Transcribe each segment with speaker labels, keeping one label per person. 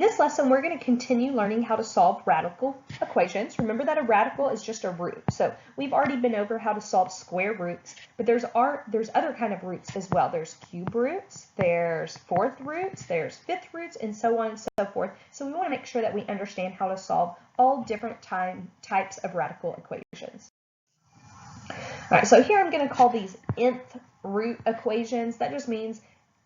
Speaker 1: In this lesson, we're going to continue learning how to solve radical equations. Remember that a radical is just a root. So we've already been over how to solve square roots, but there's other kind of roots as well. There's cube roots, there's fourth roots, there's fifth roots, and so on and so forth. So we want to make sure that we understand how to solve all different types of radical equations. All right, so here I'm going to call these nth root equations. That just means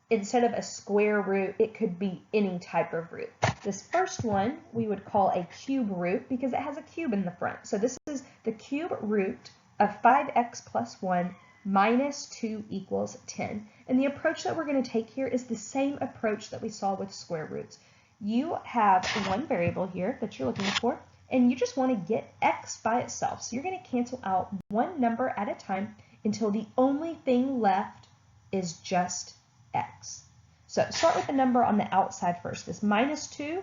Speaker 1: instead of a square root, it could be any type of root. This first one we would call a cube root because it has a cube in the front. So this is the cube root of 5x plus 1 minus 2 equals 10. And the approach that we're going to take here is the same approach that we saw with square roots. You have one variable here that you're looking for, and you just want to get x by itself. So you're going to cancel out one number at a time until the only thing left is just x. So start with the number on the outside first. This minus 2,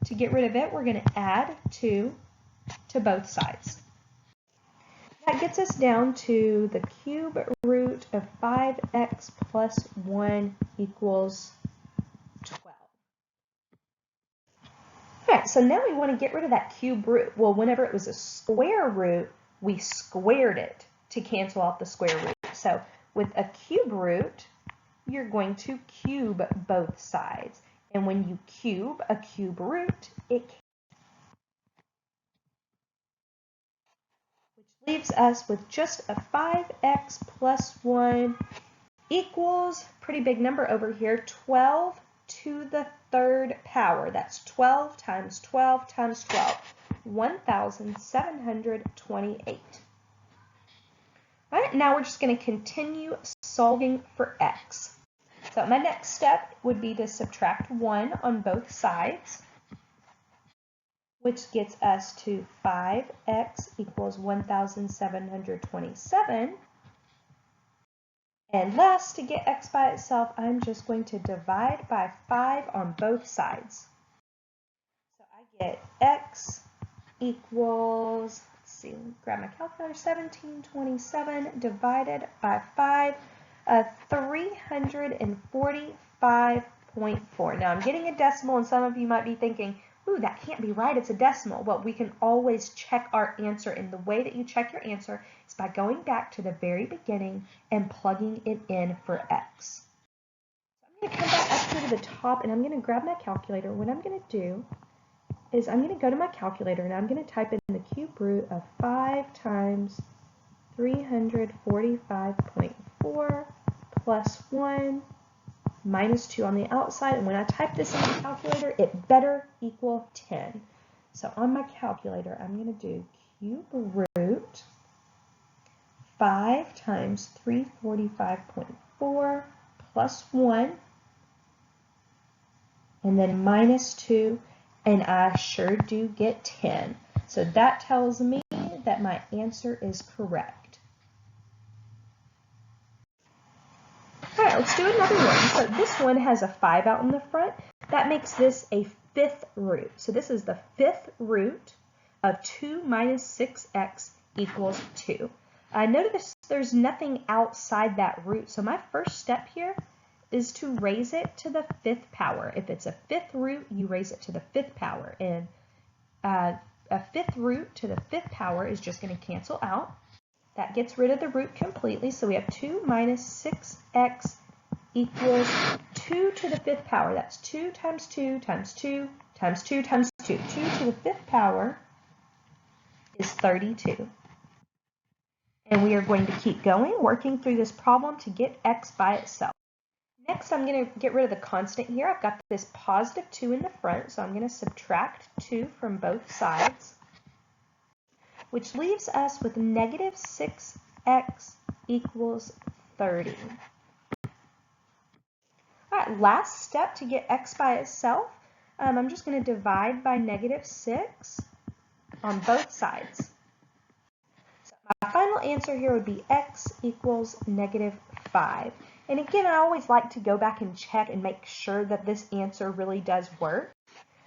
Speaker 1: to get rid of it, we're going to add 2 to both sides. That gets us down to the cube root of 5x plus 1 equals 12. All right, so now we want to get rid of that cube root. Well, whenever it was a square root, we squared it to cancel out the square root. So with a cube root, you're going to cube both sides. And when you cube a cube root, which leaves us with just a 5x plus 1 equals, pretty big number over here, 12 to the third power. That's 12 times 12 times 12, 1,728. All right, now we're just going to continue solving for x. So my next step would be to subtract 1 on both sides, which gets us to 5x equals 1,727. And last, to get x by itself, I'm just going to divide by 5 on both sides. So I get x equals, let's see, grab my calculator, 1727 divided by 5. 345.4. Now I'm getting a decimal, and some of you might be thinking, ooh, that can't be right, it's a decimal. Well, we can always check our answer, and the way that you check your answer is by going back to the very beginning and plugging it in for x. So I'm going to come back up here to the top, and I'm going to grab my calculator. What I'm going to do is I'm going to go to my calculator, and I'm going to type in the cube root of 5 times 345.4 plus 1 minus 2 on the outside. And when I type this in the calculator, it better equal 10. So on my calculator, I'm going to do cube root 5 times 345.4 plus 1, and then minus 2, and I sure do get 10. So that tells me that my answer is correct. All right, let's do another one. So this one has a 5 out in the front. That makes this a fifth root. So this is the fifth root of 2 minus 6x equals 2. Notice there's nothing outside that root. So my first step here is to raise it to the fifth power. If it's a fifth root, you raise it to the fifth power. And a fifth root to the fifth power is just going to cancel out. That gets rid of the root completely. So we have 2 minus 6x equals 2 to the fifth power. That's 2 times 2 times 2 times 2 times 2. 2 to the fifth power is 32. And we are going to keep going, working through this problem to get x by itself. Next, I'm going to get rid of the constant here. I've got this positive 2 in the front, so I'm going to subtract 2 from both sides, which leaves us with negative 6x equals 30. All right, last step to get x by itself, I'm just going to divide by negative 6 on both sides. So my final answer here would be x equals negative 5. And again, I always like to go back and check and make sure that this answer really does work.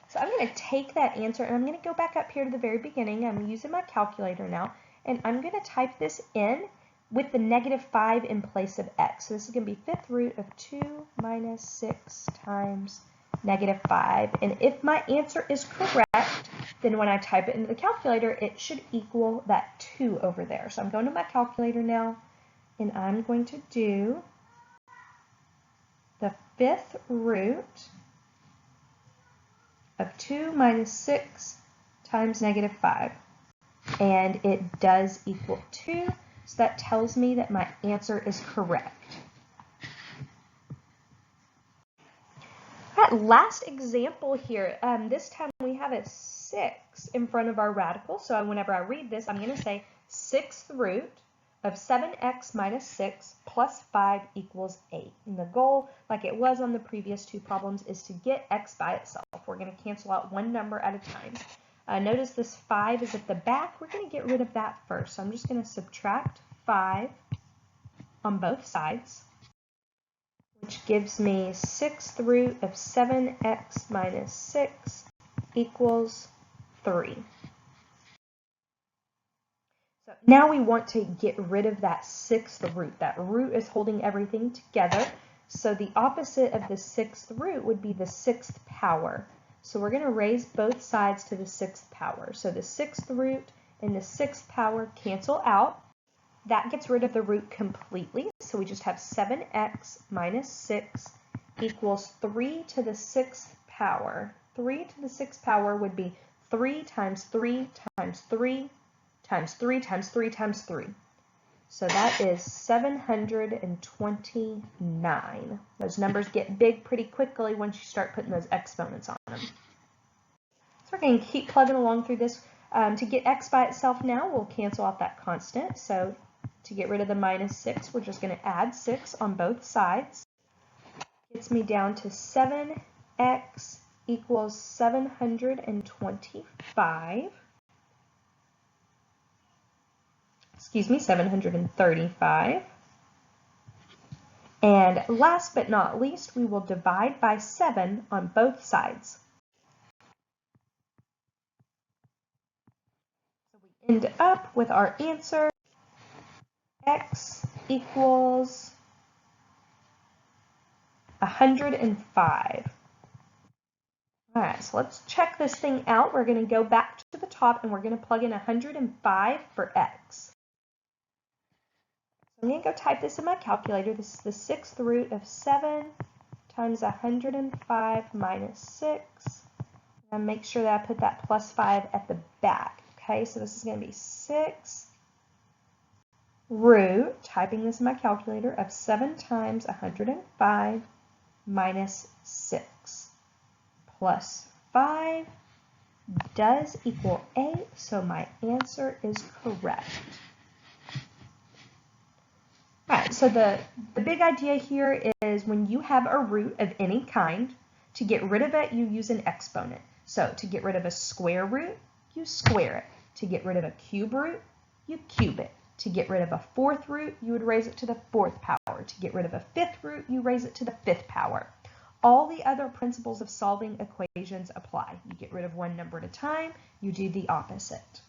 Speaker 1: So I'm going to take that answer, and I'm going to go back up here to the very beginning. I'm using my calculator now, and I'm going to type this in with the negative 5 in place of x. So this is going to be fifth root of 2 minus 6 times -5. And if my answer is correct, then when I type it into the calculator, it should equal that 2 over there. So I'm going to my calculator now, and I'm going to do the 5th root of 2 minus 6 times -5. And it does equal 2, so that tells me that my answer is correct. All right, last example here. This time we have a 6 in front of our radical, so whenever I read this, I'm going to say 6th root of 7x minus 6 plus 5 equals 8. And the goal, like it was on the previous two problems, is to get x by itself. We're going to cancel out one number at a time. Notice this 5 is at the back. We're going to get rid of that first. So I'm just going to subtract 5 on both sides, which gives me 6th root of 7x minus 6 equals 3. So now we want to get rid of that 6th root. That root is holding everything together. So the opposite of the 6th root would be the 6th power. So we're going to raise both sides to the 6th power. So the 6th root and the 6th power cancel out. That gets rid of the root completely. So we just have 7x minus 6 equals 3 to the 6th power. 3 to the 6th power would be 3 times 3 times 3 times 3 times 3 times 3. So that is 729. Those numbers get big pretty quickly once you start putting those exponents on them. So we're going to keep plugging along through this. To get x by itself now, we'll cancel out that constant. So to get rid of the minus 6, we're just going to add 6 on both sides. Gets me down to 7x equals 725. Excuse me, 735. And last but not least, we will divide by 7 on both sides. So we end up with our answer, x equals 105. All right, so let's check this thing out. We're going to go back to the top and we're going to plug in 105 for x. I'm going to go type this in my calculator. This is the 6th root of 7 times 105 minus 6. And make sure that I put that plus 5 at the back. Okay, so this is going to be 6 root, typing this in my calculator, of 7 times 105 minus 6 plus 5 does equal 8, so my answer is correct. All right, so the big idea here is when you have a root of any kind, to get rid of it, you use an exponent. So to get rid of a square root, you square it. To get rid of a cube root, you cube it. To get rid of a 4th root, you would raise it to the 4th power. To get rid of a 5th root, you raise it to the 5th power. All the other principles of solving equations apply. You get rid of one number at a time, you do the opposite.